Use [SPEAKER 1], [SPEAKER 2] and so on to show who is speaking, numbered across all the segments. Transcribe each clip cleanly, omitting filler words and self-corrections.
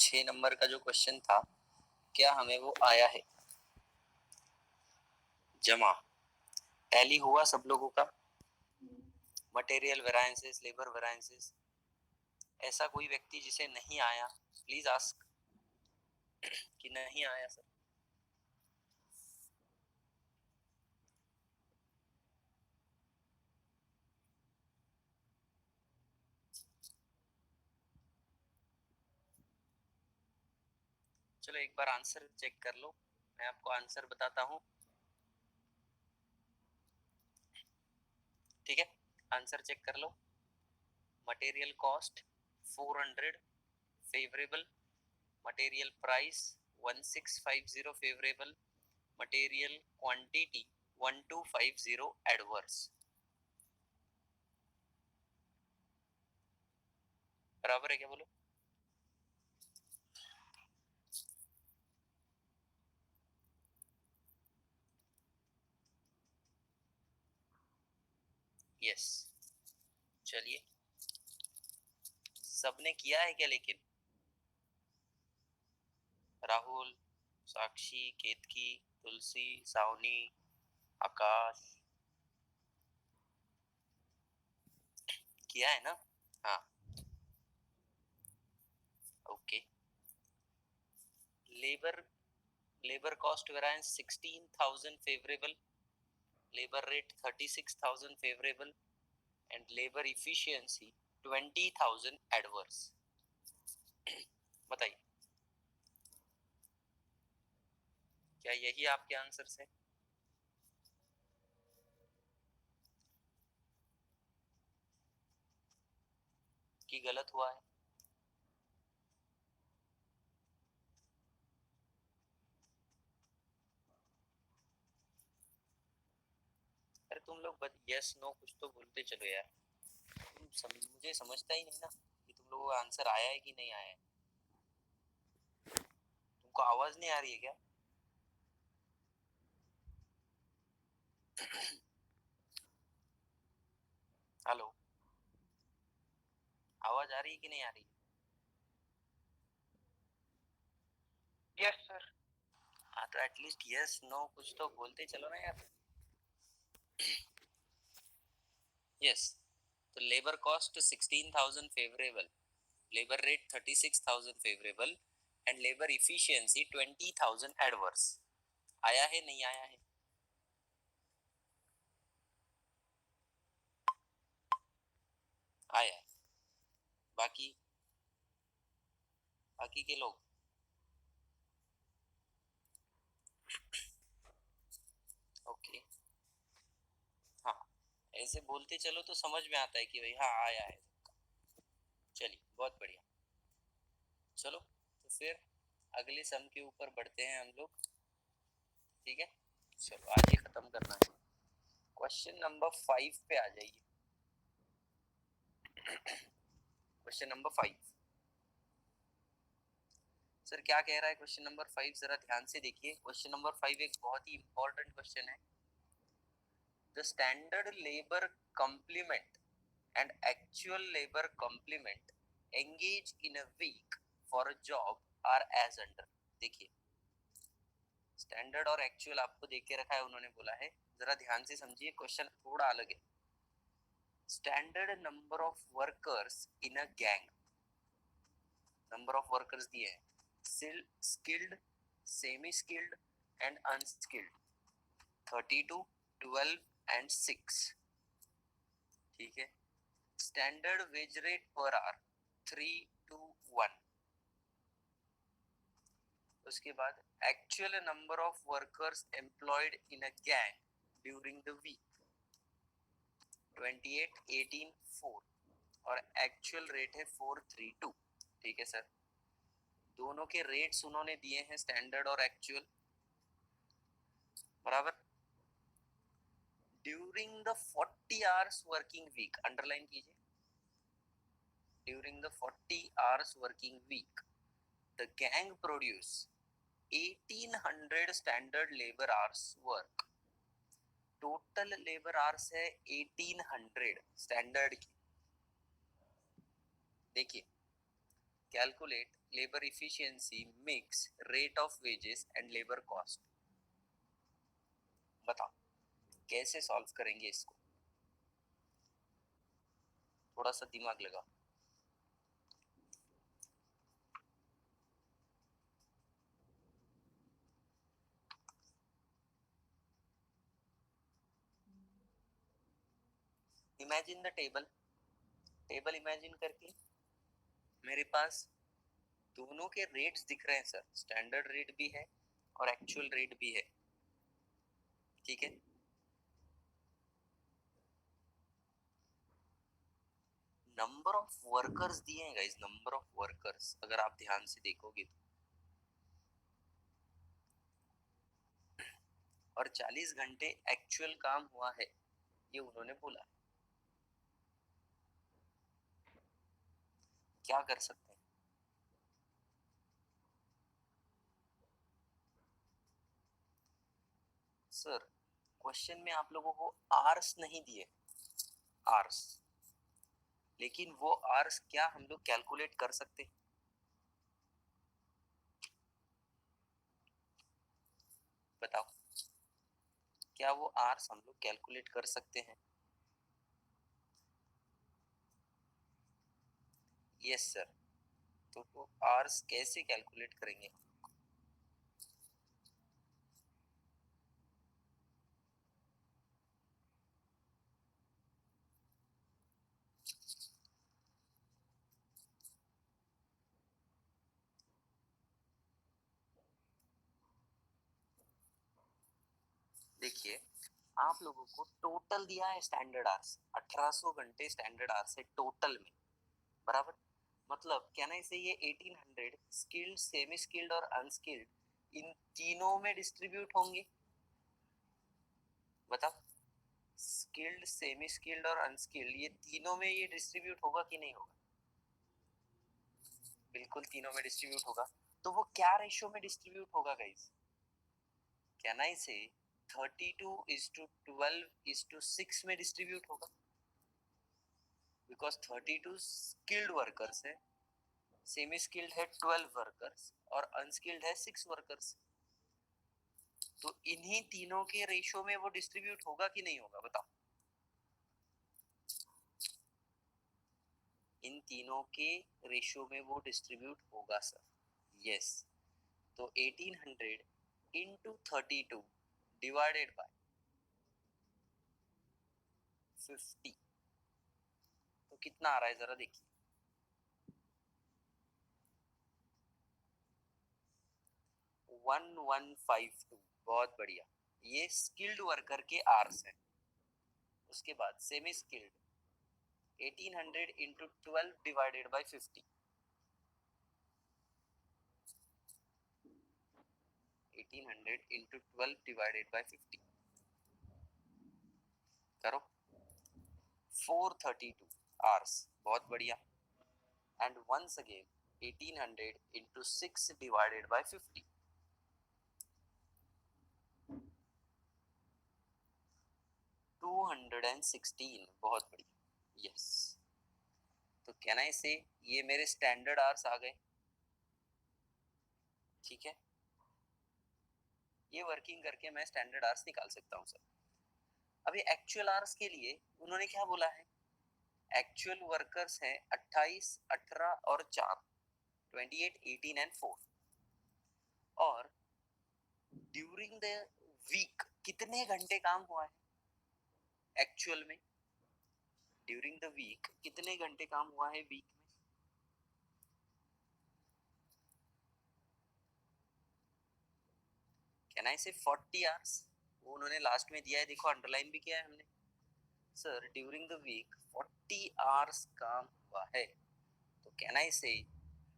[SPEAKER 1] 6 number का जो question था, क्या हमें वो आया है जमा? टैली हुआ सब लोगों का? मटेरियल वेरायंसेस, लेबर वेरायंसेस, ऐसा कोई व्यक्ति जिसे नहीं आया, प्लीज आस्क कि नहीं आया सर। चलो एक बार आंसर चेक कर लो, मैं आपको आंसर बताता हूँ, ठीक है? आंसर चेक कर लो। Material cost 400 favourable, material price 1650 favourable, material quantity 1250 adverse. बराबर है क्या? बोलो। यस, चलिए सबने किया है क्या? लेकिन राहुल, साक्षी, केतकी, तुलसी, सावनी, आकाश, किया है ना? हाँ, okay. Labour labour cost variance 16,000 favourable, labour rate 36,000 favourable and labour efficiency 20,000 adverse. बताइए, क्या यही आपके आंसर्स है? कि गलत हुआ है? अरे तुम लोग यस नो कुछ तो बोलते चलो यार। मुझे समझता ही नहीं ना कि तुम लोगों का आंसर आया है कि नहीं आया है। तुमको आवाज नहीं आ रही है क्या? हेलो, आवाज आ रही है कि नहीं आ रही है?
[SPEAKER 2] Yes sir.
[SPEAKER 1] हाँ तो एटलीस्ट यस नो कुछ तो बोलते चलो ना यार। यस, तो labour cost 16,000 favourable, labour rate 36,000 favourable and labour efficiency 20,000 adverse. आया है नहीं आया है? आया है। बाकी बाकी के लोग ओके, हाँ ऐसे बोलते चलो तो समझ में आता है कि भाई हाँ आया है। चलिए बहुत बढ़िया। चलो तो फिर अगले सम के ऊपर बढ़ते हैं हम लोग, ठीक है? चलो आज ये खत्म करना है। क्वेश्चन नंबर 5 पे आ जाइए। क्वेश्चन नंबर 5 सर क्या कह रहा है? क्वेश्चन नंबर 5 जरा ध्यान से देखिए। क्वेश्चन नंबर 5 एक बहुत ही इंपॉर्टेंट क्वेश्चन है। The standard labour complement and actual labor complement engage in a week for a job are as under। देखिए स्टैंडर्ड और एक्चुअल आपको देख के रखा है, उन्होंने बोला है, जरा ध्यान से समझिए, क्वेश्चन थोड़ा अलग है। Standard number of workers in a gang, number of workers दिए हैं, skilled, semi skilled and unskilled, 32, 12 and 6, ठीक है? Standard wage rate per hour 3 to 1। उसके बाद actual number of workers employed in a gang during the week 28, 18, 4 और actual rate है 432, ठीक है सर? दोनों के रेट्स उन्होंने दिए हैं, स्टैंडर्ड और एक्चुअल, बराबर। During the 40 hours working week, underline कीजिए, during the 40 hours working week the gang produce 1800 standard labour hours work. Total labour hours है 1800 स्टैंडर्ड की। देखिए calculate labour efficiency, mix, rate of wages and labour cost. बताओ कैसे solve करेंगे इसको, थोड़ा सा दिमाग लगाओ। Imagine the table, table imagine करके मेरे पास दोनों के रेट्स दिख रहे हैं सर, स्टैंडर्ड रेट भी है और एक्चुअल रेट भी है, ठीक है। नंबर ऑफ वर्कर्स दिए हैं गाइस, नंबर ऑफ वर्कर्स अगर आप ध्यान से देखोगे तो, और 40 घंटे एक्चुअल काम हुआ है ये उन्होंने बोला। क्या कर सकते हैं सर? क्वेश्चन में आप लोगों को आर्स नहीं दिए, आर्स, लेकिन वो आर्स क्या हम लोग कैलकुलेट कर सकते हैं? बताओ क्या वो आर्स हम लोग कैलकुलेट कर सकते हैं? Yes sir. तो वो आर्स कैसे कैलकुलेट करेंगे? देखिए आप लोगों को टोटल दिया है स्टैंडर्ड आवर्स, 1800 घंटे स्टैंडर्ड आवर्स है टोटल में, बराबर। मतलब कहना इसे ये 1800 स्किल्ड, सेमी स्किल्ड और अनस्किल्ड इन तीनों में डिस्ट्रीब्यूट होंगे। बताओ स्किल्ड, सेमी स्किल्ड और अनस्किल्ड ये तीनों में ये डिस्ट्रीब्यूट होगा कि नहीं होगा? बिल्कुल तीनों में डिस्ट्रीब्यूट होगा। तो वो क्या रेशियो में डिस्ट्रीब्यूट होगा गाइस? कैन आई से 32:12:6 में डिस्ट्रीब्यूट होगा, बिकॉज 32 स्किल्ड वर्कर्स है, सेमी स्किल्ड है 12 वर्कर्स और अनस्किल्ड है 6 वर्कर्स। तो इन्हीं तीनों के रेशियो में वो डिस्ट्रीब्यूट होगा कि नहीं होगा? बताओ। इन तीनों के रेशियो में वो डिस्ट्रीब्यूट होगा सर, यस। तो 1800 इंटू 32 डिवाइडेड बाय 50, तो कितना आ रहा है जरा देखिए। 1152, बहुत बढ़िया। ये स्किल्ड वर्कर के आर्स हैं। उसके बाद semi skilled 1800 into 12 divided by 50, 1800 into 12 divided by 50 करो, 432 आवर्स, बहुत बढ़िया। And once again 1800 into 6 divided by 50, 216, बहुत बढ़िया, यस। तो कैन आई से ये मेरे स्टैंडर्ड आवर्स आ गए, ठीक है। ये वर्किंग करके मैं स्टैंडर्ड आवर्स निकाल सकता हूँ सर। अभी एक्चुअल आवर्स के लिए उन्होंने क्या बोला है? एक्चुअल वर्कर्स हैं 28, 18 और 4, 28, 18 एंड 4। और ड्यूरिंग द वीक कितने घंटे काम हुआ है एक्चुअल में? ड्यूरिंग द वीक कितने घंटे काम हुआ है वीक में? कैन आई से 40 आवर्स? वो उन्होंने लास्ट में दिया है, देखो अंडरलाइन भी किया है हमने। Sir during the week 40 hours काम हुआ है, तो कैन आई से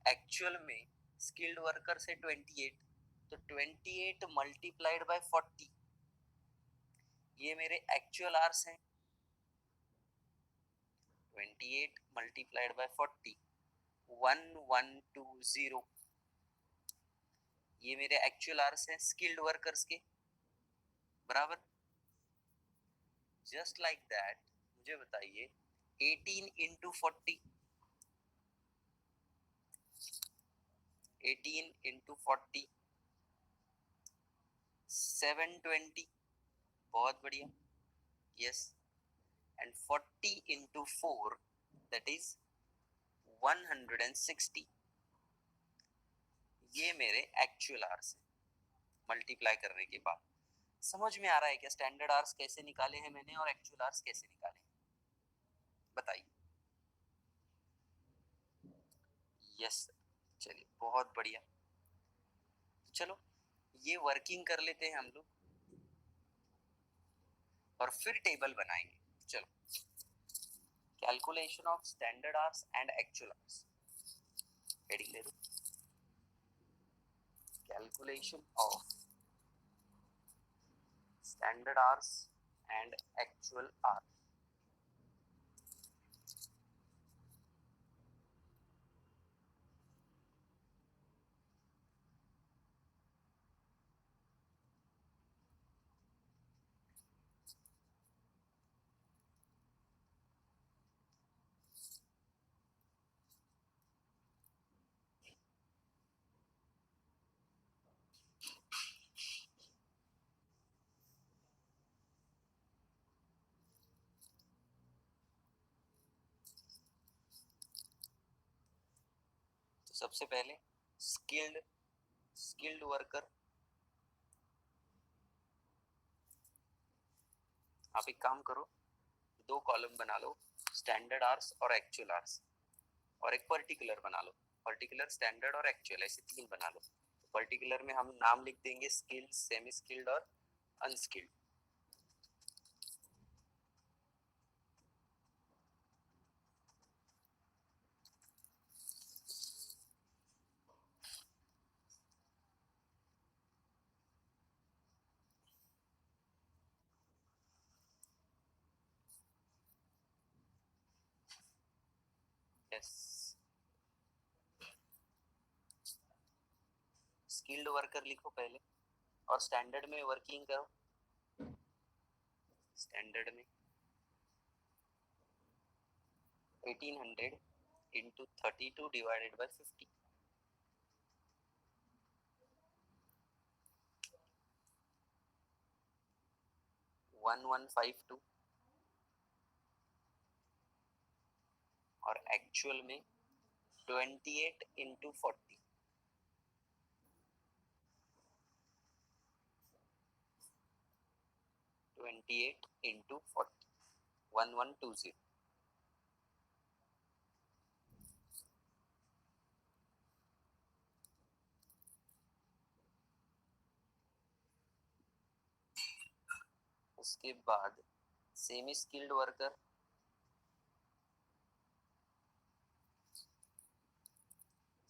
[SPEAKER 1] एक्चुअल में स्किल्ड वर्कर से 28, तो 28 मल्टीप्लाइड बाय 40, ये मेरे एक्चुअल आवर्स हैं। 28 मल्टीप्लाइड बाय 40, 1120, ये मेरे एक्चुअल आवर्स हैं स्किल्ड वर्कर्स के, बराबर। जस्ट लाइक दैट मुझे बताइए 18 इंटू 40, 18 into 40 720, बहुत बढ़िया, yes. And 40 into 4 that is 160. ये मेरे एक्चुअल आवर्स है मल्टीप्लाई करने के बाद। समझ में आ रहा है क्या स्टैंडर्ड आवर्स कैसे निकाले हैं मैंने और एक्चुअल आवर्स कैसे निकाले हैं, बताइए। यस, चलिए बहुत बढ़िया। चलो ये वर्किंग कर लेते हैं हम लोग और फिर टेबल बनाएंगे। चलो, calculation of standard hours and actual hours, heading ले दो, calculation of standard hours and actual hours. तो सबसे पहले स्किल्ड वर्कर, आप एक काम करो, दो कॉलम बना लो, स्टैंडर्ड आवर्स और एक्चुअल आवर्स, और एक पर्टिकुलर बना लो, पर्टिकुलर, स्टैंडर्ड और एक्चुअल, ऐसे तीन बना लो। पर्टिकुलर में हम नाम लिख देंगे स्किल्ड, सेमी स्किल्ड और अनस्किल्ड। यस, स्किल्ड वर्कर लिखो पहले और स्टैंडर्ड में वर्किंग करो। स्टैंडर्ड में 1800 into 32 divided by 50, 1152, और एक्चुअल में 28 into 40, 28 into 40, 1120। उसके बाद semi skilled worker,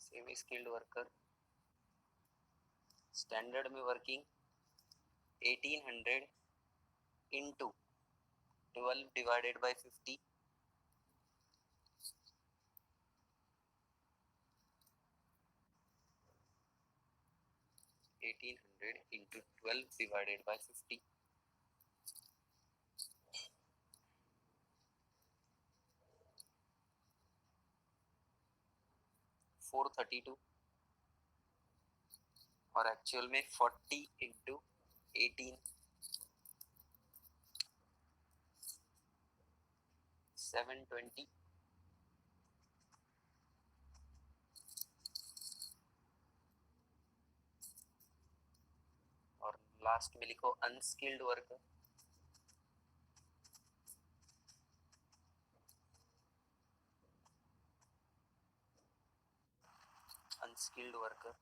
[SPEAKER 1] semi skilled worker standard में working 1800 into 12 divided by 50, 1800 into 12 divided by 50, 432, और एक्चुअल में 40 into 18, 720, और लास्ट में लिखो unskilled worker, unskilled worker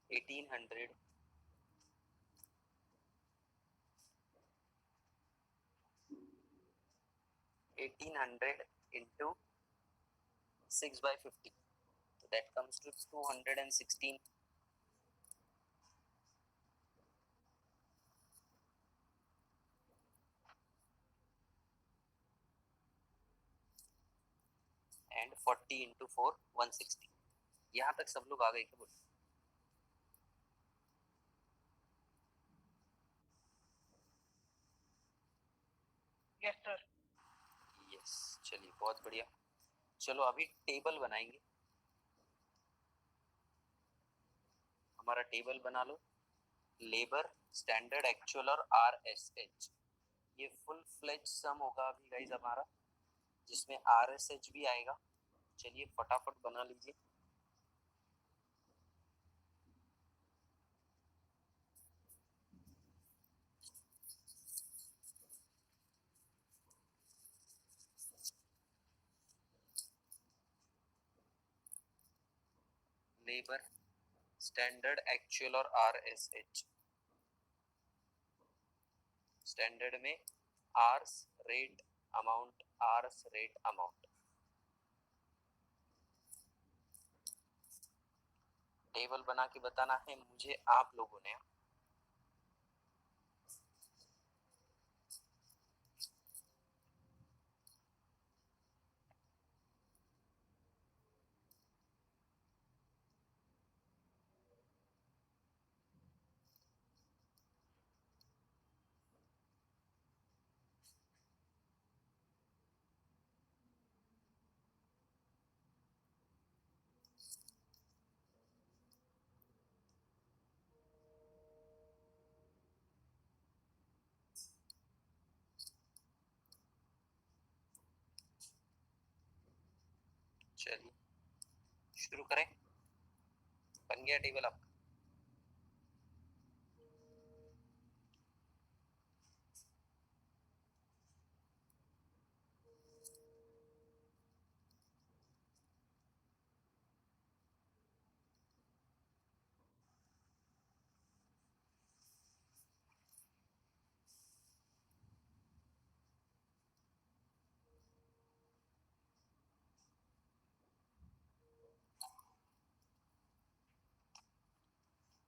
[SPEAKER 1] 1800 into 6 by 50, so that comes to 216, and 40 into 4 160। यहाँ तक सब लोग आ गए क्या? बोलो।
[SPEAKER 2] Yes sir.
[SPEAKER 1] यस, चलिए बहुत बढ़िया। चलो अभी टेबल बनाएंगे, हमारा टेबल बना लो। लेबर, स्टैंडर्ड, एक्चुअल और RSH, ये फुल फ्लेज सम होगा अभी गाइस हमारा, जिसमें RSH भी आएगा। चलिए फटाफट बना लीजिए। लेबर, स्टैंडर्ड, एक्चुअल और RSH। स्टैंडर्ड में hours rate amount, hours rate amount. Table बना के बताना है मुझे आप लोगों ने। चलिए शुरू करें, बन गया टेबल आपका।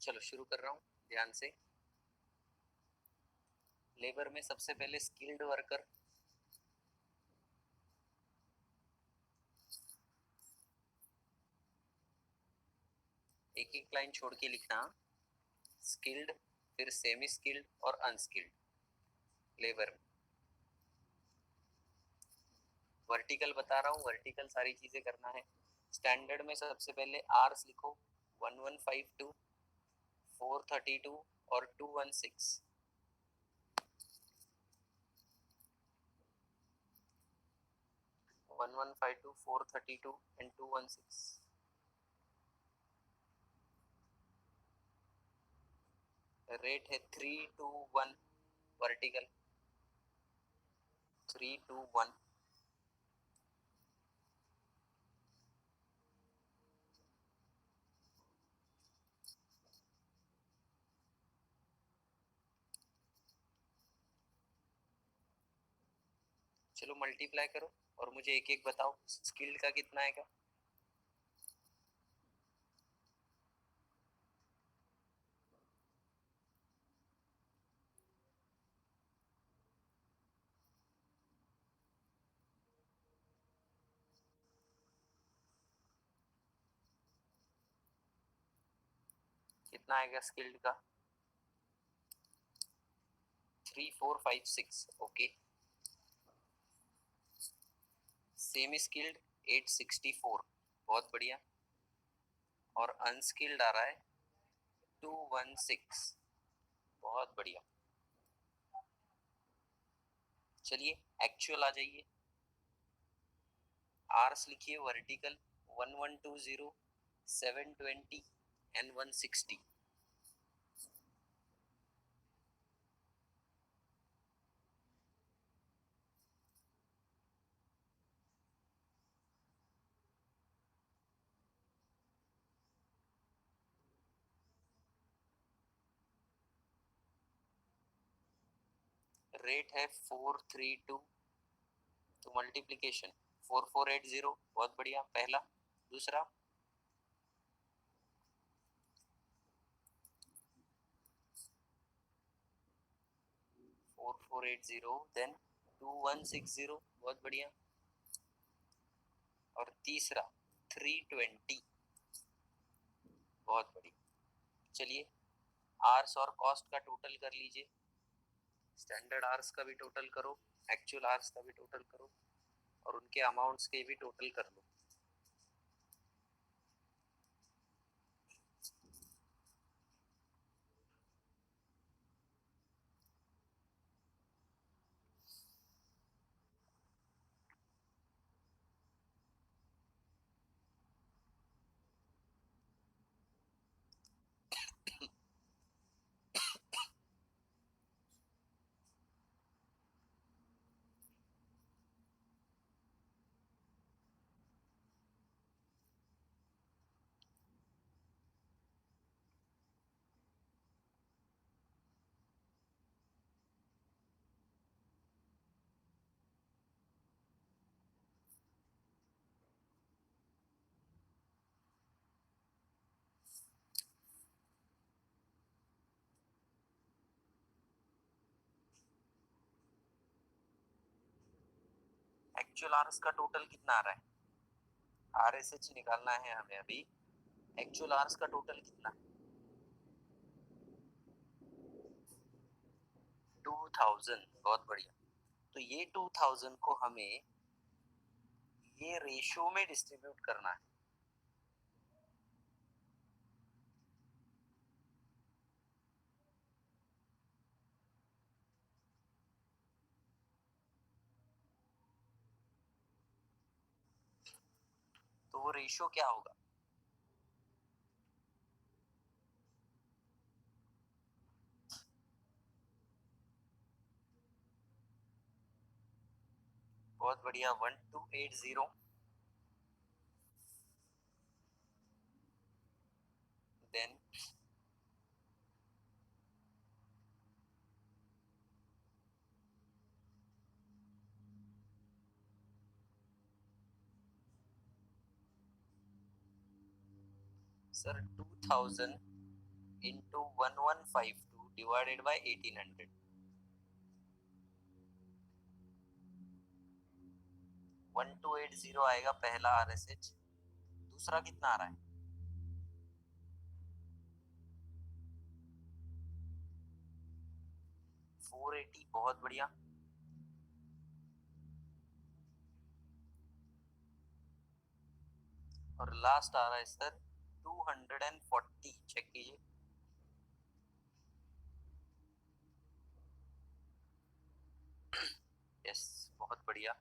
[SPEAKER 1] चलो शुरू कर रहा हूँ ध्यान से। लेबर में सबसे पहले स्किल्ड वर्कर, एक एक लाइन छोड़ के लिखना। स्किल्ड, फिर सेमी स्किल्ड और अनस्किल्ड। लेबर में वर्टिकल बता रहा हूँ, वर्टिकल सारी चीजें करना है। स्टैंडर्ड में सबसे पहले आर्स लिखो, 1152, 432 और 216। 1152, 432 एंड 216। रेट है 321, वर्टिकल 321। चलो मल्टीप्लाई करो और मुझे एक एक बताओ, स्किल्ड का कितना आएगा। कितना आएगा स्किल्ड का, 3456। ओके। सेमी स्किल्ड 864, बहुत बढ़िया। और अनस्किल्ड आ रहा है 216, बहुत बढ़िया। चलिए एक्चुअल आ जाइए। आर्स लिखिए वर्टिकल 1120, 720 एंड 160। रेट है 432, तो मल्टीप्लीकेशन 4480, बहुत बढ़िया पहला। दूसरा 4480, देन 2160, बहुत बढ़िया। और तीसरा 320, बहुत बढ़िया। चलिए आर्स और कॉस्ट का टोटल कर लीजिए। स्टैंडर्ड आर्स का भी टोटल करो, एक्चुअल आर्स का भी टोटल करो, और उनके अमाउंट्स के भी टोटल कर लो। एक्चुअल आर्स का टोटल कितना आ रहा है? RSH निकालना है हमें अभी। एक्चुअल आवर्स का टोटल कितना? 2000। बहुत बढ़िया। तो ये 2000 को हमें ये रेशियो में डिस्ट्रीब्यूट करना है। तो वो रेशियो क्या होगा? बहुत बढ़िया। 1280 then sir 2000 into 1152 divided by 1800। 1280 आएगा पहला RSH। दूसरा कितना आ रहा है? 480। बहुत बढ़िया। और लास्ट आ रहा है सर 240। चेक कीजिए। यस, बहुत बढ़िया।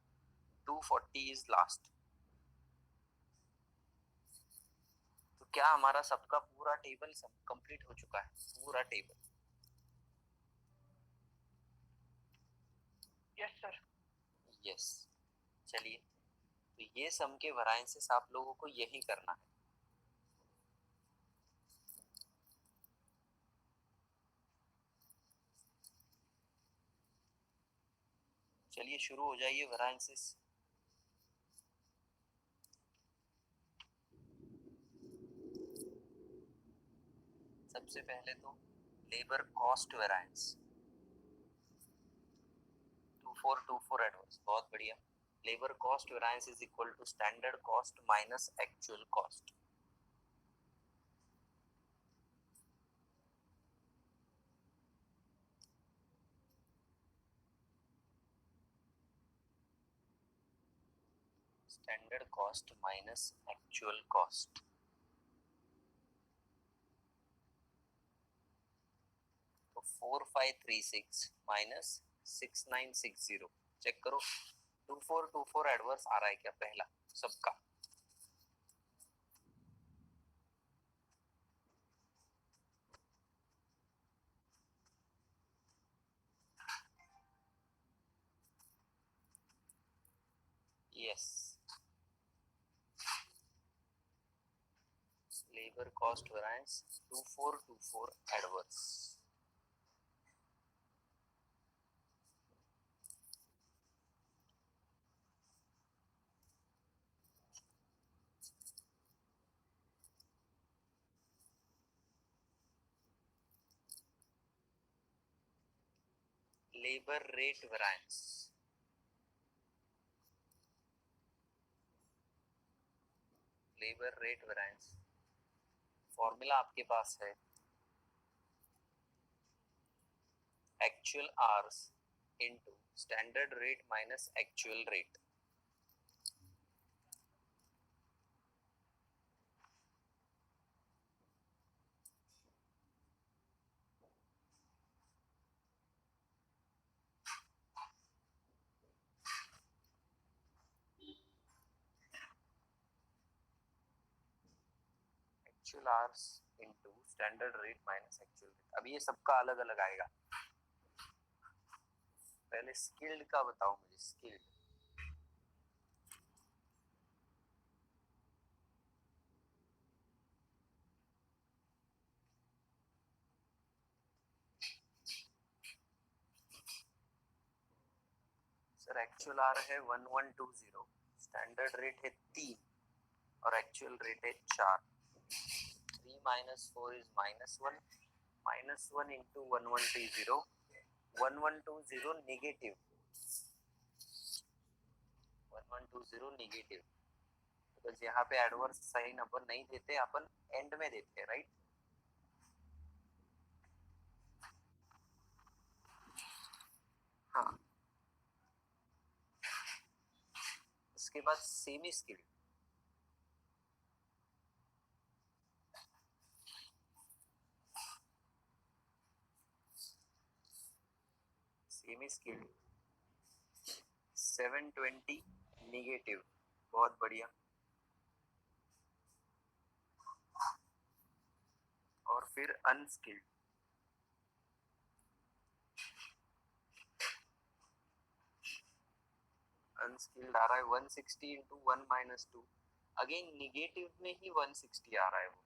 [SPEAKER 1] 240 इज लास्ट। तो क्या हमारा सबका पूरा टेबल कंप्लीट हो चुका है? पूरा टेबल?
[SPEAKER 2] Yes sir.
[SPEAKER 1] यस। चलिए, तो ये सम के वेरिएंसेस आप लोगों को यही करना है। चलिए शुरू हो जाइए वेरिएंसेस। सबसे पहले तो लेबर कॉस्ट वेरिएंस 2424 एडवर्स। बहुत बढ़िया। Labour cost variance is equal to standard cost minus actual cost. Standard cost minus actual cost. तो 4536 माइनस 6960। चेक करो 2424 एडवर्स आ रहा है क्या पहला सबका? Yes. Labour cost variance 2424 adverse. Labour rate variance. Labour rate variance formula आपके पास है actual hours into standard rate minus actual rate. Actual hours into standard rate minus actual rate. अब ये सबका अलग अलग आएगा। पहले स्किल्ड का बताओ मुझे, स्किल्ड। सर एक्चुअल आर है 1120, स्टैंडर्ड रेट है 3 और एक्चुअल रेट है 4। 3 minus 4 is -1, -1 into 1120, 1120 negative, 1120 negative, because यहाँ पे एडवर्स साइन अपन नहीं देते, अपन एंड में देते हैं, राइट। हाँ, उसके बाद semi skilled. Semi skilled 720 negative, बहुत बढ़िया। और फिर अनस्किल्ड, अनस्किल्ड आ रहा है 160 इंटू 1 माइनस 2, अगेन निगेटिव में ही 160 आ रहा है वो।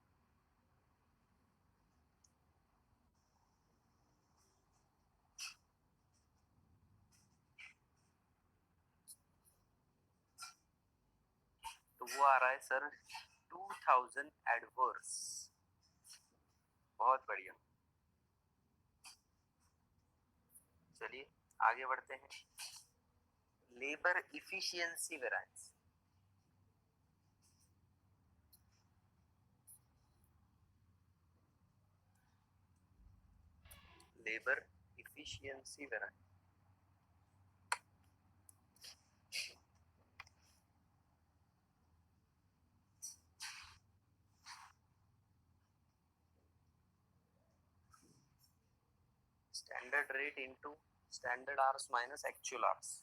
[SPEAKER 1] तो वो आ रहा है सर 2000 एडवर्स। बहुत बढ़िया। चलिए आगे बढ़ते हैं। Labour efficiency variance, labour efficiency variance. Standard rate into standard hours minus actual hours.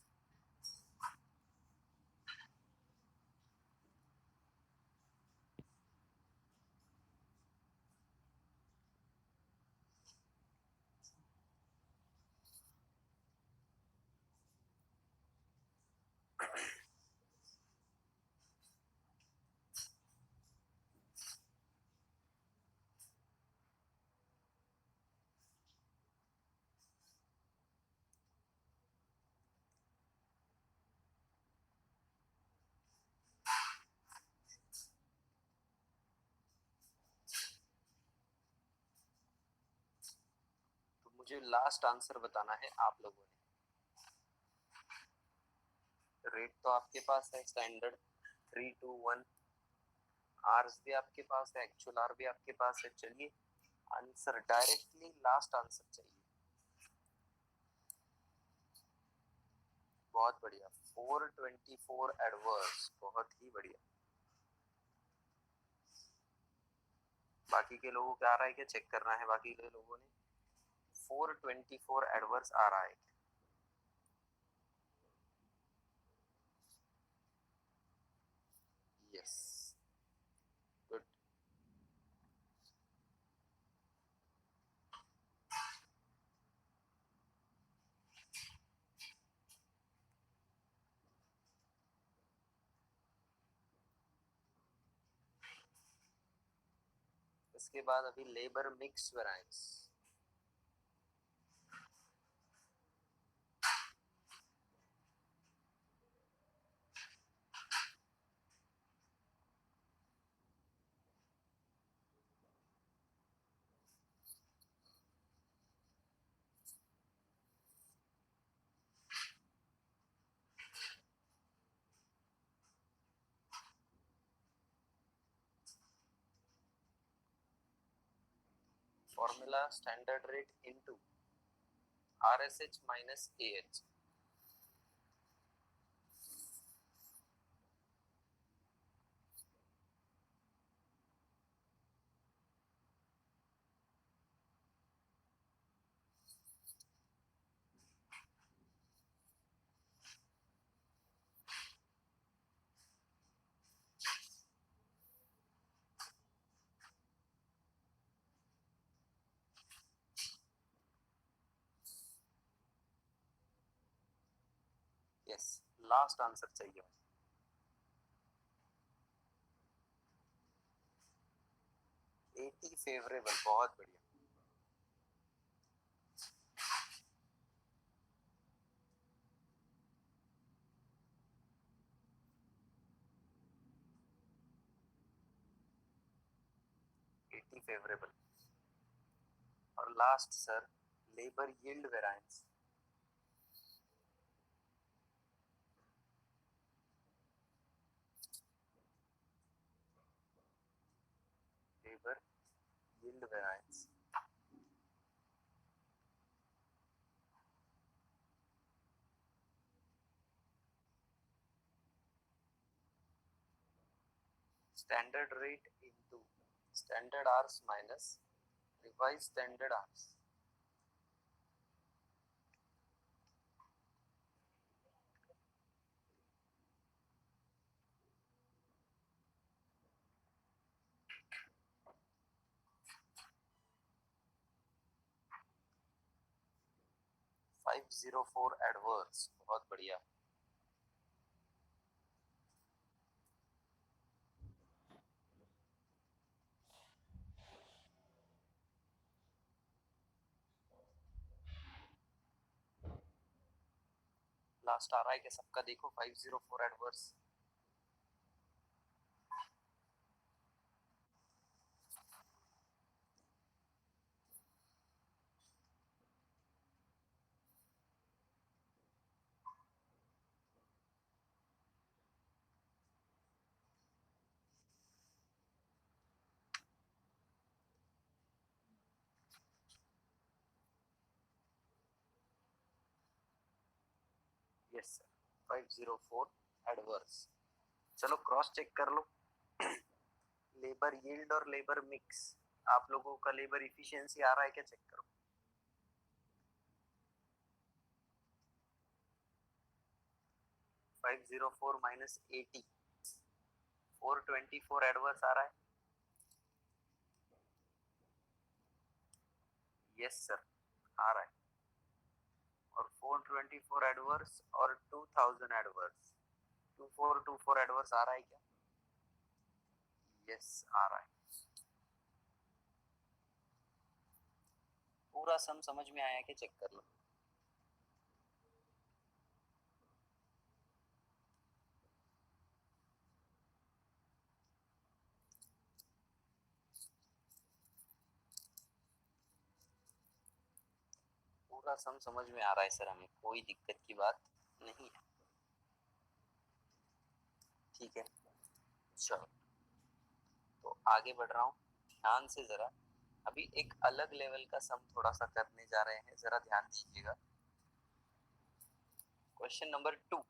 [SPEAKER 1] तो मुझे लास्ट आंसर बताना है आप लोगों ने। रेट तो आपके पास है स्टैंडर्ड 321, आर्स भी आपके पास है, एक्चुअल आर भी आपके पास है। चलिए आंसर डायरेक्टली लास्ट आंसर चाहिए। बहुत बढ़िया, 424 एडवर्स, बहुत ही बढ़िया। बाकी के लोगों का आ रहा है क्या, चेक करना है। बाकी के लोगों ने 424 एडवर्स आ रहा है। Yes, good. इसके बाद अभी labour mix variance. Formula standard rate into RSH minus AH. Yes, last answer चाहिए। 80 फेवरेबल, बहुत बढ़िया। फेवरेबल। और last sir, labour yield variance. Labour yield variance. Standard rate into standard hours minus revise standard hours. Five zero four adverse, बहुत बढ़िया। Last आ रहा है क्या सबका? देखो 504 एडवर्स। Yes sir, 504 adverse. चलो क्रॉस चेक कर लो। लेबर यील्ड और लेबर मिक्स, आप लोगों का लेबर इफिशिएंसी आ रहा है क्या? चेक करो। 504 माइनस 80, 424 एडवर्स आ रहा है। यस सर, आ रहा है। और 424 एडवर्स और 2000 एडवर्स, 2424 एडवर्स आ रहा है क्या? यस, आ रहा है। पूरा सम समझ में आया कि चेक कर लो। पूरा सम समझ में आ रहा है सर, हमें कोई दिक्कत की बात नहीं है। ठीक है, चलो तो आगे बढ़ रहा हूँ, ध्यान से जरा। अभी एक अलग लेवल का सम थोड़ा सा करने जा रहे हैं, जरा ध्यान दीजिएगा। Question number 2।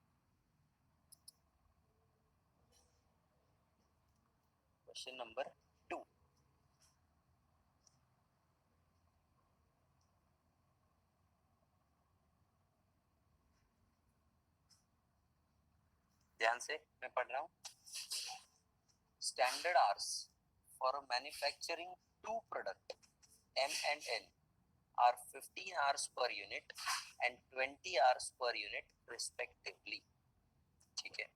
[SPEAKER 1] Question number 2। ध्यान से मैं पढ़ रहा हूँ। Standard hours for manufacturing two product M and N are 15 hours per unit and 20 hours per unit respectively। ठीक है,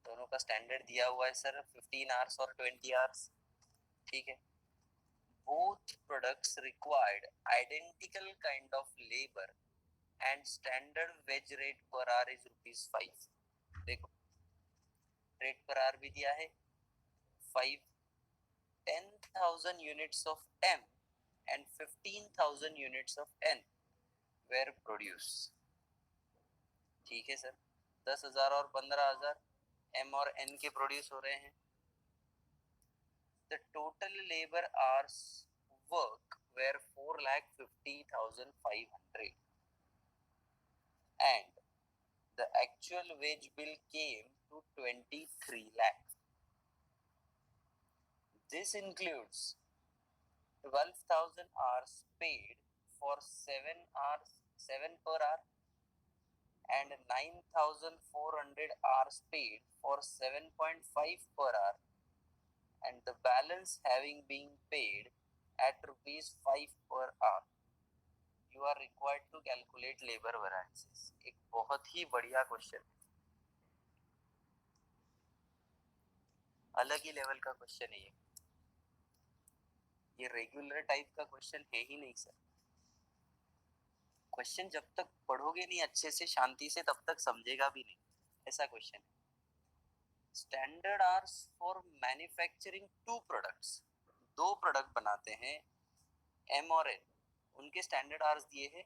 [SPEAKER 1] दोनों का स्टैंडर्ड दिया हुआ है सर, 15 hours और 20 hours। ठीक है, both products required identical kind of labor and standard wage rate per hour is ₹5। देखो रेट पर आवर भी दिया है 5। 10,000 units of M and 15,000 units of N were produced। ठीक है सर, 10,000 और 15,000 M और N के प्रोड्यूस हो रहे हैं। The total labor hours work were 4,50,500 and the actual wage bill came to 23 lakh। This includes 12,000 hours paid for 7 hours, 7 per hour, and 9,400 hours paid for 7.5 per hour, and the balance having been paid at ₹5 per hour। You are required to calculate labour variances. एक बहुत ही बढ़िया question, अलग ही level का question है ये regular type का question है ही नहीं सर। क्वेश्चन जब तक पढ़ोगे नहीं अच्छे से शांति से तब तक समझेगा भी नहीं, ऐसा क्वेश्चन है। Standard hours for manufacturing two products, दो प्रोडक्ट बनाते हैं एम और एन, उनके स्टैंडर्ड आवर्स दिए हैं।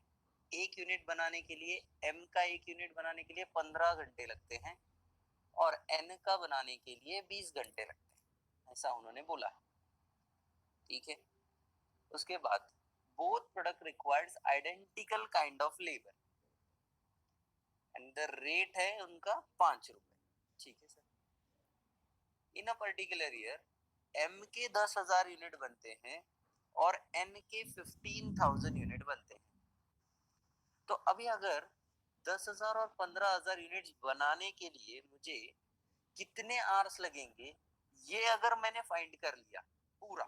[SPEAKER 1] एक यूनिट बनाने के लिए, एम का एक यूनिट बनाने के लिए 15 घंटे लगते हैं और एन का बनाने के लिए 20 घंटे लगते हैं, ऐसा उन्होंने बोला। ठीक है, उसके बाद both product requires identical kind of labor and the rate है उनका 5 रुपए। ठीक है sir. In a particular year M के 10,000 यूनिट बनते हैं और एन के 15,000 यूनिट बनते हैं। तो अभी अगर 10,000 और 15,000 यूनिट्स बनाने के लिए मुझे कितने आवर्स लगेंगे, ये अगर मैंने फाइंड कर लिया पूरा,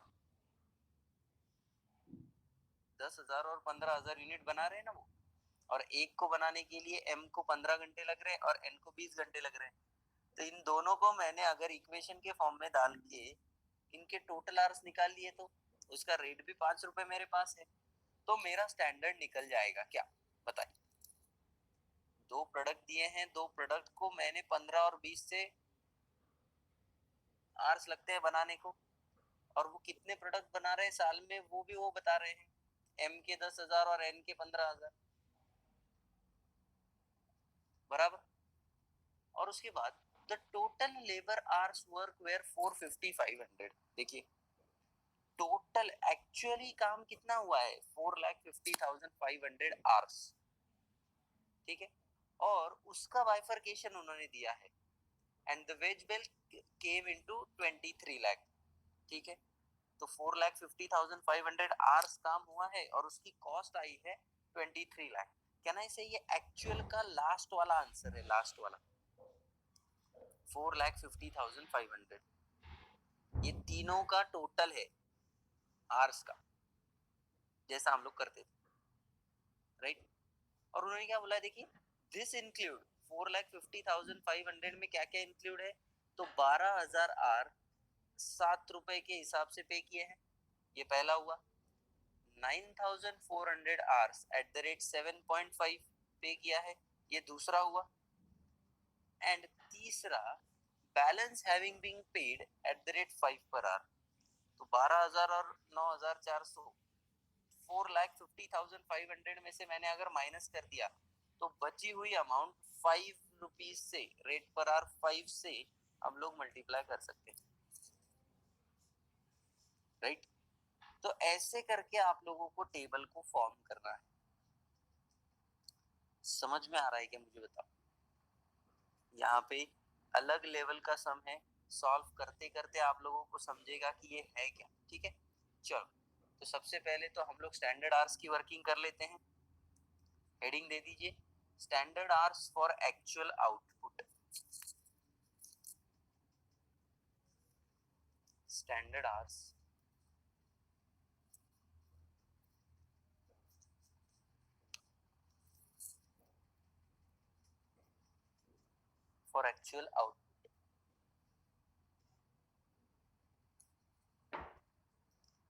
[SPEAKER 1] 10,000 और 15,000 यूनिट बना रहे हैं ना वो, और एक को बनाने के लिए एम को 15 घंटे लग रहे हैं और एन को 20 घंटे लग रहे हैं, तो इन दोनों को मैंने अगर इक्वेशन के फॉर्म में डाल के इनके टोटल आवर्स निकाल लिए तो उसका रेट भी 5 रुपए मेरे पास है, तो मेरा स्टैंडर्ड निकल जाएगा क्या, बताइए। दो प्रोडक्ट दिए हैं, दो प्रोडक्ट को मैंने 15 और 20 से आवर्स लगते हैं बनाने को, और वो कितने प्रोडक्ट बना रहे हैं साल में वो भी वो बता रहे हैं, एम के 10,000 और एन के 15,000 बराबर। और उसके बाद the total labour hours work were 450,500। देखिए टोटल एक्चुअली काम कितना हुआ है, 4,50,500 आवर्स। ठीक है, और उसका बाइफरकेशन उन्होंने दिया है and the ways bill came into 23 lakh. ठीक है, तो 4,50,500 आवर्स काम हुआ है और उसकी कॉस्ट आई है 23 लाख। कहना इसे ये एक्चुअल का लास्ट वाला आंसर है, लास्ट वाला 4,50,500, ये तीनों का टोटल है आवर्स का, जैसा हम लोग करते थे, राइट। और उन्होंने क्या बोला, देखिए दिस इंक्लूड 4,50,500 में क्या क्या इंक्लूड है, तो 12,000 आर 7 रुपए के हिसाब से पे किए हैं, ये पहला हुआ। 9,400 आवर्स एट द रेट 7.5 पे किया है, ये दूसरा हुआ। एंड तीसरा balance having being paid at the rate 5 per our, तो 12,000 और 9,400, 4,50,500 में से मैंने अगर माइनस कर दिया तो बची हुई अमाउंट 5 रुपीज से, रेट पर आवर 5 से हम लोग मल्टीप्लाई कर सकते हैं, राइट। तो ऐसे करके आप लोगों को टेबल को फॉर्म करना है। समझ में आ रहा है क्या, मुझे बताओ। यहाँ पे अलग लेवल का सम है, सॉल्व करते करते आप लोगों को समझेगा कि ये है क्या। ठीक है, चलो तो सबसे पहले तो हम लोग स्टैंडर्ड आवर्स की वर्किंग कर लेते हैं। हेडिंग दे दीजिए standard hours for actual output. Standard hours for actual output.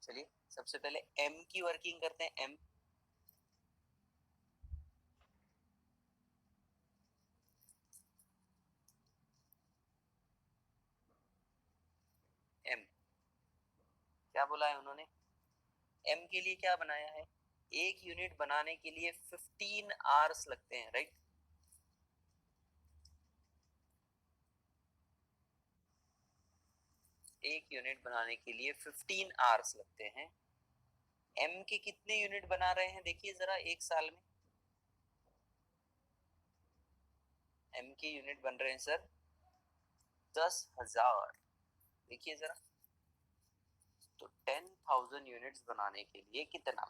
[SPEAKER 1] चलिए सबसे पहले एम की वर्किंग करते हैं। एम एम क्या बोला है उन्होंने, एम के लिए क्या बनाया है, एक यूनिट बनाने के लिए 15 आवर्स लगते हैं, राइट। एक यूनिट बनाने के लिए 15 आवर्स लगते हैं। एम के कितने यूनिट बना रहे हैं देखिए जरा एक साल में, एम के यूनिट बन रहे हैं सर 10,000। देखिए जरा, तो 10,000 यूनिट्स बनाने के लिए कितना,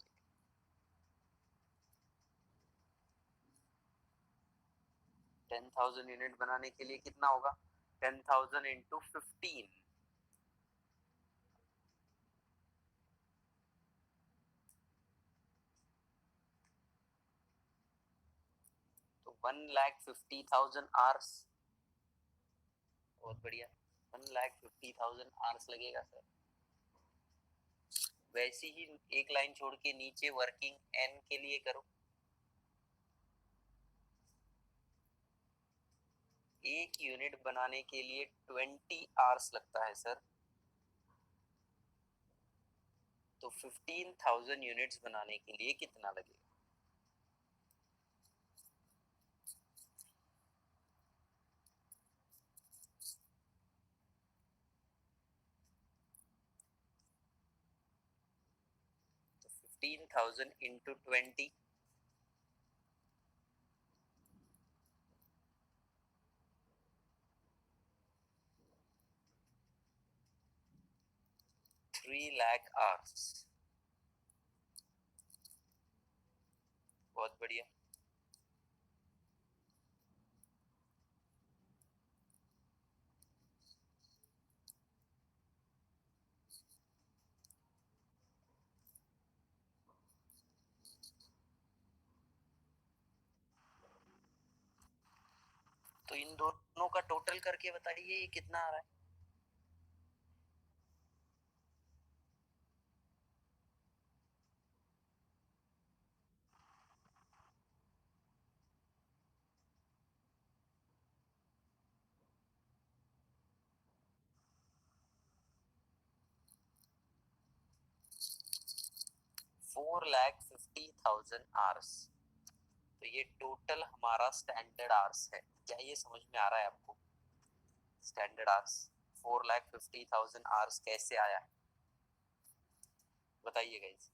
[SPEAKER 1] 10,000 यूनिट बनाने के लिए कितना होगा, 10,000 इंटू 15, 1,50,000 आवर्स, बहुत बढ़िया, 1,50,000 आवर्स लगेगा सर। वैसे ही एक लाइन छोड़ के नीचे वर्किंग एन के लिए करो, एक यूनिट बनाने के लिए 20 आवर्स लगता है सर, तो 15,000 यूनिट्स बनाने के लिए कितना लगेगा? तो 15,000 इंटू 20, 3 लाख आवर्स, बहुत बढ़िया। तो इन दोनों का टोटल करके बताइए ये कितना आ रहा है? फोर लैख 50,000 आवर्स, तो ये टोटल हमारा स्टैंडर्ड आवर्स है। क्या ये समझ में आ रहा है आपको? स्टैंडर्ड आवर्स 4,50,000 आवर्स कैसे आया है बताइए गाइस।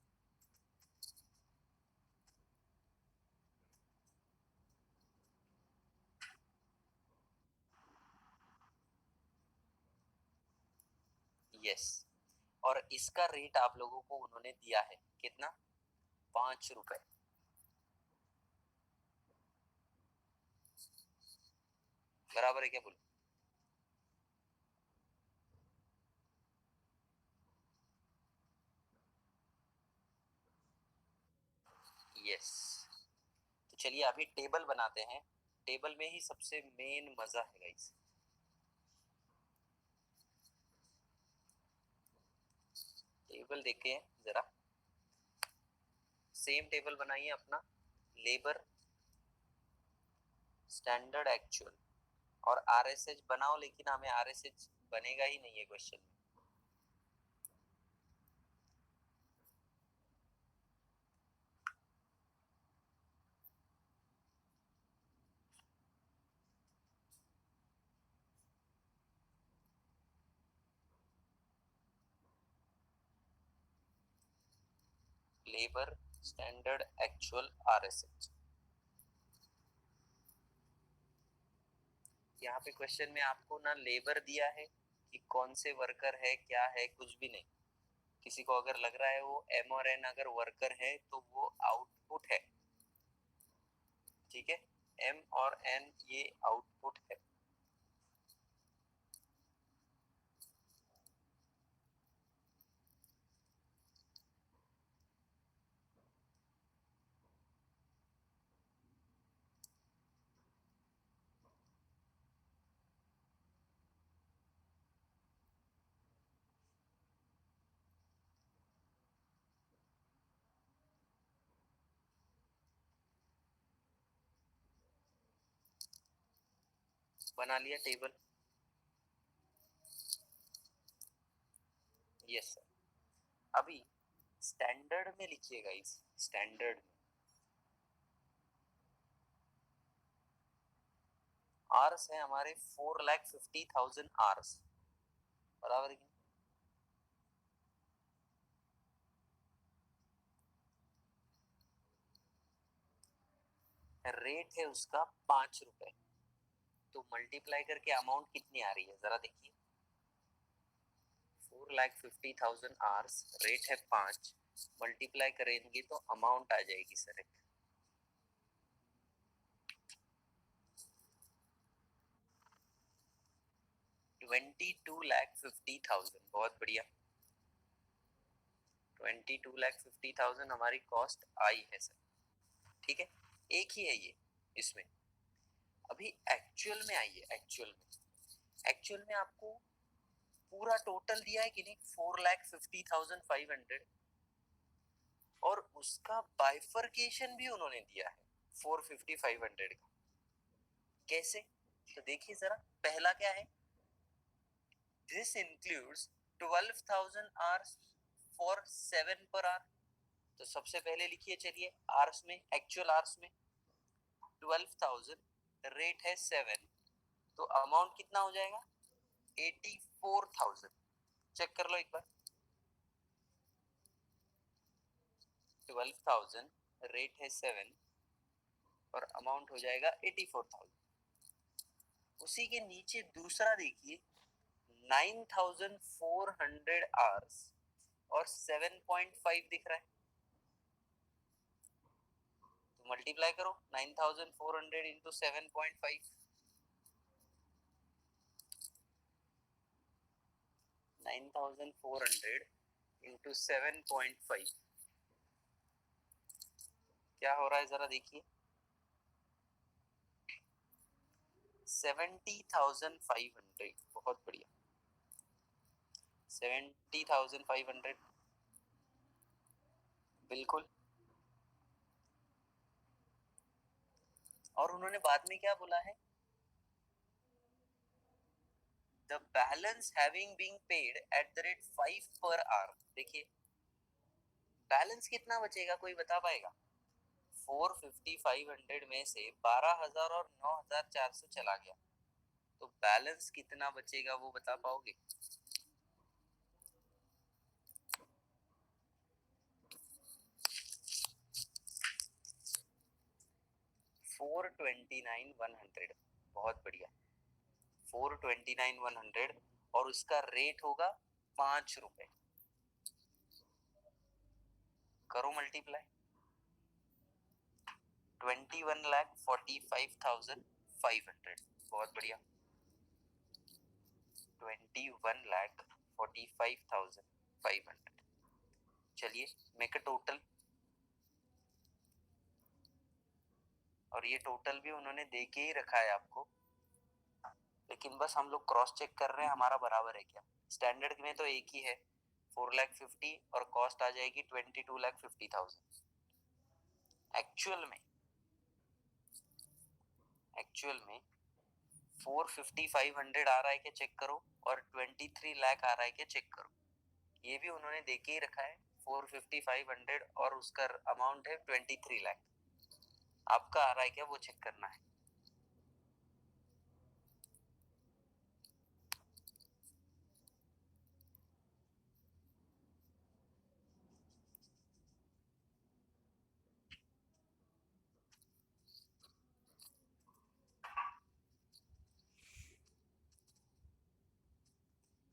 [SPEAKER 1] यस, और इसका रेट आप लोगों को उन्होंने दिया है कितना? 5 रुपए। बराबर है क्या बोलो? यस, तो चलिए अभी टेबल बनाते हैं, टेबल में ही सबसे मेन मजा है गाइस। टेबल देखें जरा, सेम टेबल बनाइए अपना, लेबर, स्टैंडर्ड एक्चुअल और आरएसएच बनाओ, लेकिन हमें आरएसएच बनेगा ही नहीं है क्वेश्चन में। Labour, standard actual, RSH. यहाँ पे क्वेश्चन में आपको ना लेबर दिया है कि कौन से वर्कर है, क्या है, कुछ भी नहीं। किसी को अगर लग रहा है वो एम और एन अगर वर्कर है तो वो आउटपुट है, ठीक है, एम और एन ये आउटपुट है। बना लिया टेबल? Yes sir. अभी स्टैंडर्ड में लिखिएगा, इस स्टैंडर्ड में आर्स है हमारे 4,50,000 आर्स, बराबर है? रेट है उसका 5 रुपए, तो मल्टीप्लाई करके अमाउंट कितनी आ रही है जरा देखिए। 4,50,000 आवर्स, रेट है 5, मल्टीप्लाई करेंगे तो अमाउंट आ जाएगी सर 22,50,000। बहुत बढ़िया, 22,50,000 हमारी कॉस्ट आई है सर, ठीक है। एक ही है ये इसमें, अभी एक्चुअल में आइए, एक्चुअल में आपको पूरा टोटल दिया है कि नहीं, 4,50,500, और उसका बाइफर्केशन भी उन्होंने दिया है 450,500 का। कैसे? तो देखिए जरा, पहला क्या है, this includes 12,000 hours for 7 per hour. तो सबसे पहले लिखिए, चलिए आवर्स में, एक्चुअल आवर्स में 12,000, रेट है 7, तो अमाउंट कितना हो जाएगा, 84,000। चेक कर लो एक बार, 12,000, रेट है 7, और अमाउंट हो जाएगा 84,000। उसी के नीचे दूसरा देखिए, 9,400 आवर्स और 7.5 दिख रहा है, तो मल्टीप्लाई करो 9,400 इंटू 7.5, 9,400 इंटू 7.5 क्या हो रहा है, जरा देखिए, 70,500। बहुत बढ़िया, 70,500, बिल्कुल। और उन्होंने बाद में क्या बोला है, the balance having been paid at the rate 5 per our. देखिए बैलेंस कितना बचेगा, कोई बता पाएगा? 450,500 में से 12,000 और 9,400 चला गया, तो बैलेंस कितना बचेगा वो बता पाओगे? 429,100। बहुत बढ़िया, 429,100, और उसका रेट होगा 5 रुपए। करो मल्टीप्लाई, 21,45,500। बहुत बढ़िया, 21,45,500। चलिए मेक अ टोटल, और ये टोटल भी उन्होंने दे के ही रखा है आपको, लेकिन बस हम लोग क्रॉस चेक कर रहे हैं हमारा बराबर है क्या। स्टैंडर्ड में तो एक ही है, 4,50,000, और कॉस्ट आ जाएगी 22,50,000। एक्चुअल में 450,500 आ रहा है क्या, चेक करो, और 23 लाख आ रहा है क्या, चेक करो। ये भी उन्होंने दे के ही रखा है, 450,500, और उसका अमाउंट है 23 लाख। आपका आ रहा है क्या, वो चेक करना है।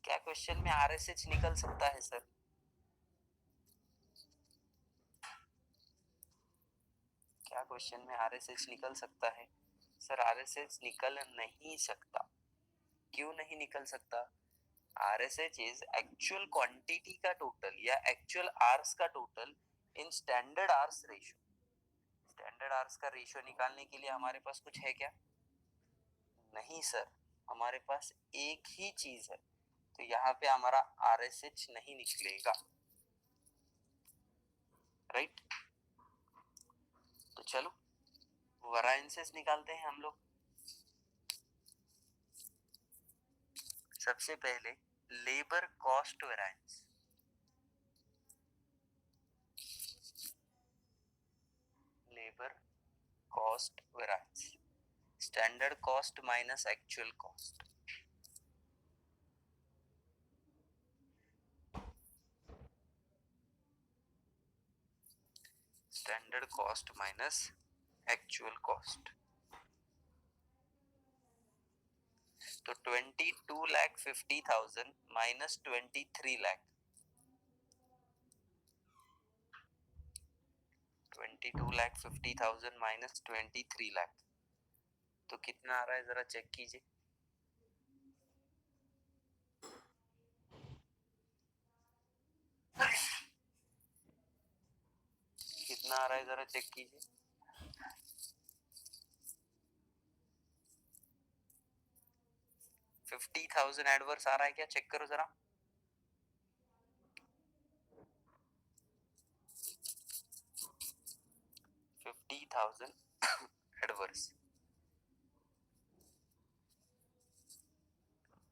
[SPEAKER 1] क्या क्वेश्चन में आरएसएच निकल सकता है सर? क्या क्वेश्चन में आरएसएच निकल सकता है? सर आरएसएच निकल नहीं सकता। क्यों नहीं निकल सकता? आरएसएच इज एक्चुअल क्वांटिटी का टोटल या एक्चुअल आवर्स का total in standard hours ratio. Standard hours का रेशियो निकालने के लिए हमारे पास कुछ है क्या? नहीं सर, हमारे पास एक ही चीज है, तो यहाँ पे हमारा आरएसएच नहीं निकलेगा, राइट। तो चलो वेरिएंसेस निकालते हैं हम लोग। सबसे पहले labour cost variance, labour cost variance, standard cost minus actual cost. Standard cost minus actual cost, तो 22,50,000 माइनस 23 लाख, 22,50,000 माइनस 23 लाख, तो कितना आ रहा है जरा चेक कीजिए। कितना आ रहा है जरा चेक कीजिए। 50,000 एडवर्स आ रहा है क्या, चेक करो जरा। 50,000 एडवर्स,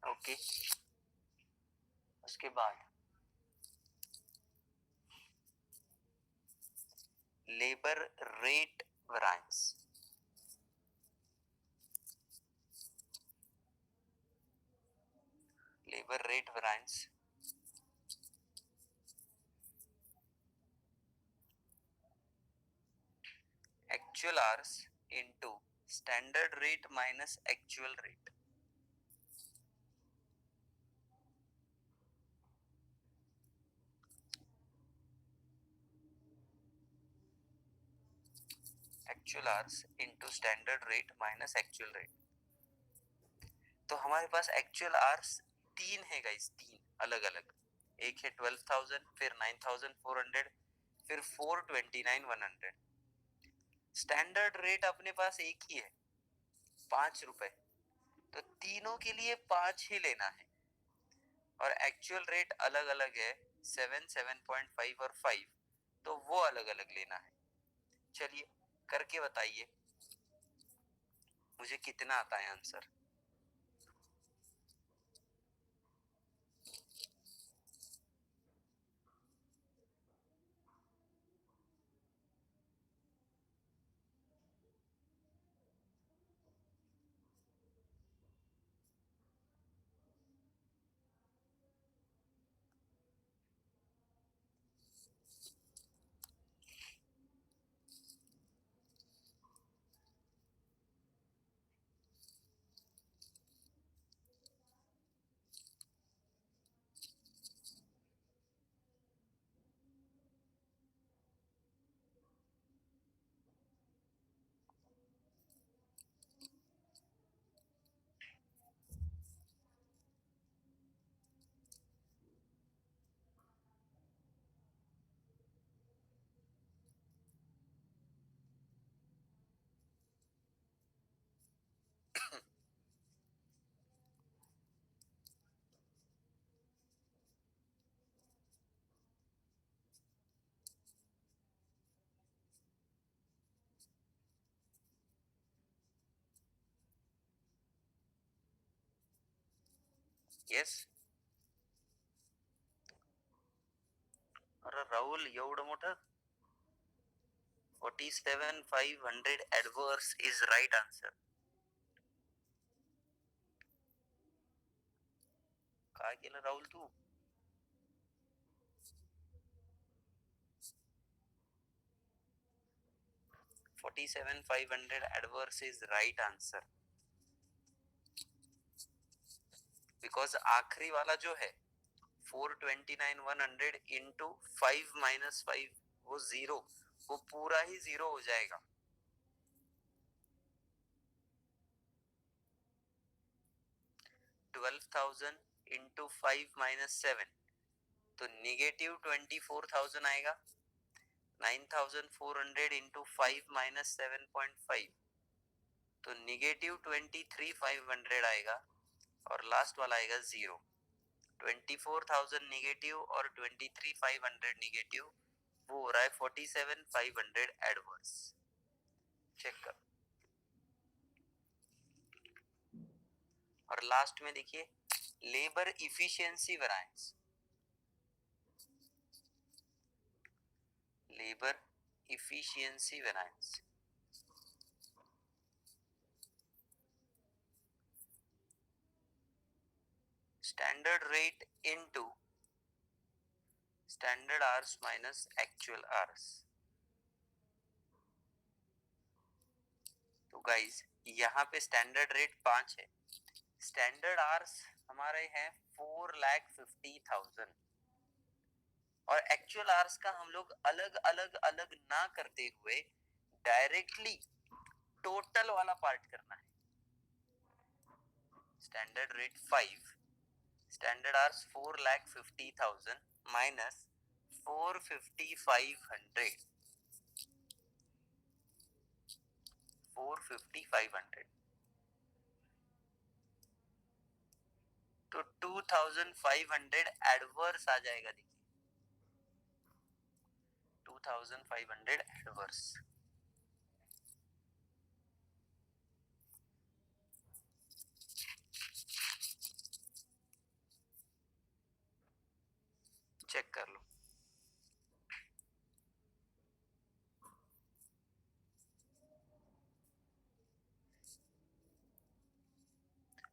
[SPEAKER 1] ओके। उसके बाद labour rate variance, labour rate variance actual hours into standard rate minus actual rate. Actual hours into standard rate minus actual rate. तो हमारे पास एक्चुअल आवर्स तीन है गाइस, तीन अलग अलग। एक है 12,000, फिर 9,400, फिर 429,100। स्टैंडर्ड रेट अपने पास एक ही है, 5 रुपए। तो तीनों के लिए 5 ही लेना है। और एक्चुअल रेट अलग अलग है, 7, 7.5 और 5, तो वो अलग अलग लेना है। चलिए करके बताइए मुझे कितना आता है आंसर। यस। अरे राहुल एवढं मोठं, 47,500 adverse is right answer. काय केलं राहुल तू? 47,500 adverse is right answer. Because आखिरी वाला जो है 429,100 into 5 minus 5, वो 0, वो पूरा ही 0 हो जाएगा। $12,000 into 5 minus 7, तो नेगेटिव 24,000 आएगा। 9,400 into 5 minus 7.5, तो नेगेटिव 23,500 आएगा। और लास्ट वाला आएगा 0। 24,000 नेगेटिव और 23,500 नेगेटिव, वो हो रहा है 47,500 एडवर्स। चेक कर। और लास्ट में देखिए labour efficiency variance, labour efficiency variance standard rate into standard hours minus actual hours. तो गाइस यहाँ पे स्टैंडर्ड रेट 5 है, स्टैंडर्ड आवर्स हमारे हैं 4,50,000, और एक्चुअल आवर्स का हम लोग अलग अलग अलग ना करते हुए डायरेक्टली टोटल वाला पार्ट करना है। Standard rate 5, standard hours 4,50,000 minus 450,500, 450,500। तो 2500 एडवर्स आ जाएगा। देखिए 2500 एडवर्स। चेक कर लो।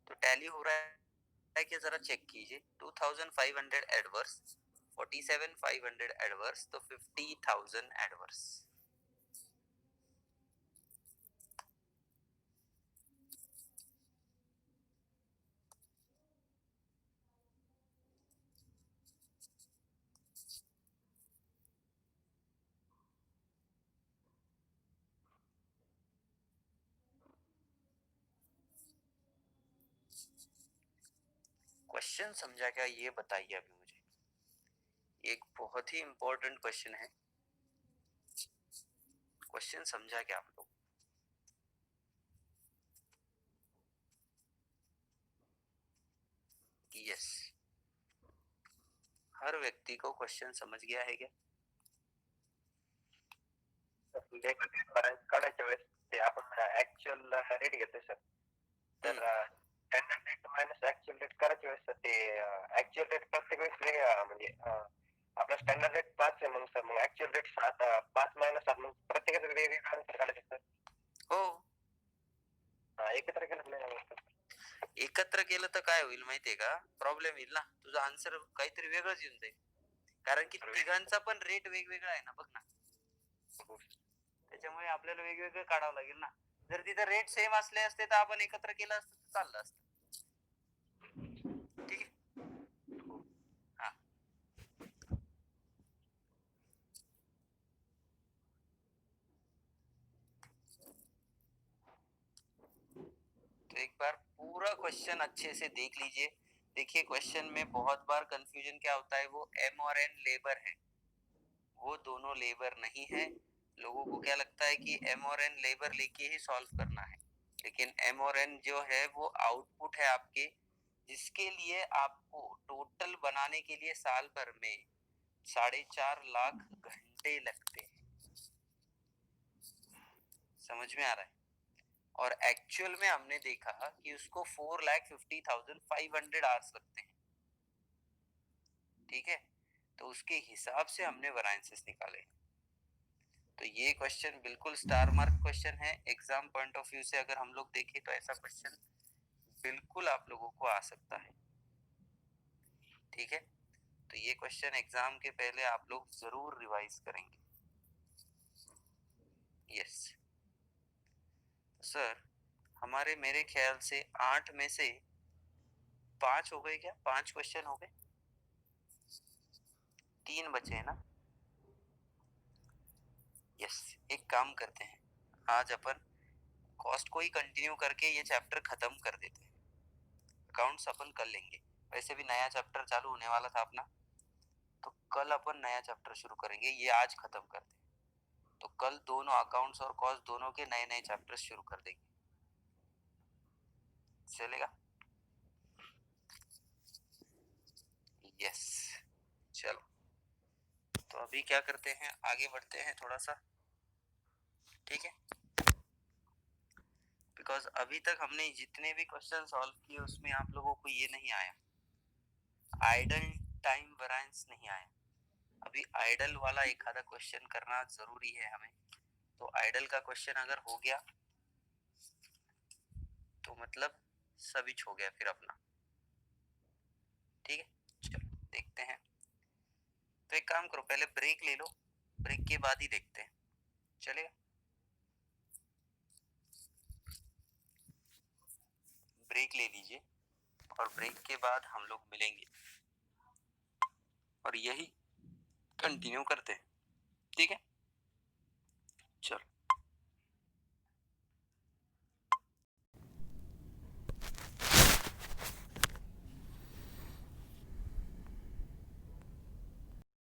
[SPEAKER 1] तो टैली हो रहा है कि जरा चेक कीजिए। 2500 एडवर्स, 47500 एडवर्स, तो 50000 एडवर्स। क्वेश्चन समझा क्या, ये बताइए अभी मुझे। एक बहुत ही इंपॉर्टेंट क्वेश्चन है। क्वेश्चन समझा क्या आप लोग? यस, हर व्यक्ति को क्वेश्चन समझ गया है क्या?
[SPEAKER 3] काढायच्या वेळेस ते आपण ऍक्च्युअल रेट घेतोय सर, तर standard rate minus actual rate करायच्या वेळेस सर ते ऍक्च्युअल रेट प्रत्येक वेळेस वेगळा, म्हणजे आपला स्टँडर्ड रेट 5 आहे मग सर, मग ऍक्च्युअल रेट 5 मायनस 7, मग प्रत्येकाचं वेगवेगळं आन्सर काढायचं सर.
[SPEAKER 1] हो,
[SPEAKER 3] एकत्र केलं नाही सर.
[SPEAKER 1] एकत्र केलं तर काय होईल माहितीये का? प्रॉब्लेम येईल ना, तुझा आन्सर काहीतरी वेगळंच येऊन जाईल, कारण की तिघांचा पण रेट वेगवेगळा आहे ना, बघ ना. त्याच्यामुळे आपल्याला वेगवेगळं काढावं लागेल ना. जर तिथं रेट सेम असले असते तर आपण एकत्र केलं असतं तर चाललं असतं. ठीक आहे. हा, तो एक बार पूरा क्वेश्चन अच्छे से देख लीजिए। देखिए क्वेश्चन में बहुत बार कंफ्यूजन क्या होता है, वो एम और एन लेबर है, वो दोनों लेबर नहीं है। लोगों को क्या लगता है कि एम और एन लेबर लेके ही सॉल्व करना है, लेकिन एम और एन जो है वो आउटपुट है आपके, जिसके लिए आपको टोटल बनाने के लिए साल भर में 4.5 लाख घंटे लगते हैं। समझ में आ रहा है? और एक्चुअल में हमने देखा कि उसको 4,50,500 आवर्स लगते हैं। ठीक है, तो उसके हिसाब से हमने वेरिएंसेस निकाले। तो ये क्वेश्चन बिल्कुल स्टार मार्क क्वेश्चन है। एग्जाम पॉइंट ऑफ व्यू से अगर हम लोग देखें तो ऐसा क्वेश्चन बिल्कुल आप लोगों को आ सकता है। ठीक है, तो ये क्वेश्चन एग्जाम के पहले आप लोग जरूर रिवाइज करेंगे। यस सर, हमारे मेरे ख्याल से 8 में से 5 हो गए क्या? 5 क्वेश्चन हो गए, 3 बचे हैं ना? यस, एक काम करते हैं, आज अपन कॉस्ट को ही कंटिन्यू करके ये चैप्टर खत्म कर देते हैं। अकाउंट्स अपन कर लेंगे, वैसे भी नया चैप्टर चालू होने वाला था अपना, तो कल अपन नया चैप्टर शुरू करेंगे, ये आज खत्म करते हैं। तो कल दोनों अकाउंट्स और कॉस्ट दोनों के नए नए चैप्टर शुरू कर देंगे। चलेगा? यस, चलो तो अभी क्या करते हैं, आगे बढ़ते हैं थोड़ा सा। ठीक है, बिकॉज अभी तक हमने जितने भी क्वेश्चन सॉल्व किए उसमें आप लोगों को ये नहीं आया, आइडल टाइम वेरिएंस नहीं आया। अभी आइडल वाला एक आधा क्वेश्चन करना जरूरी है हमें। तो आइडल का क्वेश्चन अगर हो गया तो मतलब सभी हो गया फिर अपना। ठीक है, चलो देखते हैं। तो एक काम करो, पहले ब्रेक ले लो, ब्रेक के बाद ही देखते हैं। चलेगा? ब्रेक ले लीजिए और ब्रेक के बाद हम लोग मिलेंगे और यही कंटिन्यू करते हैं। ठीक है?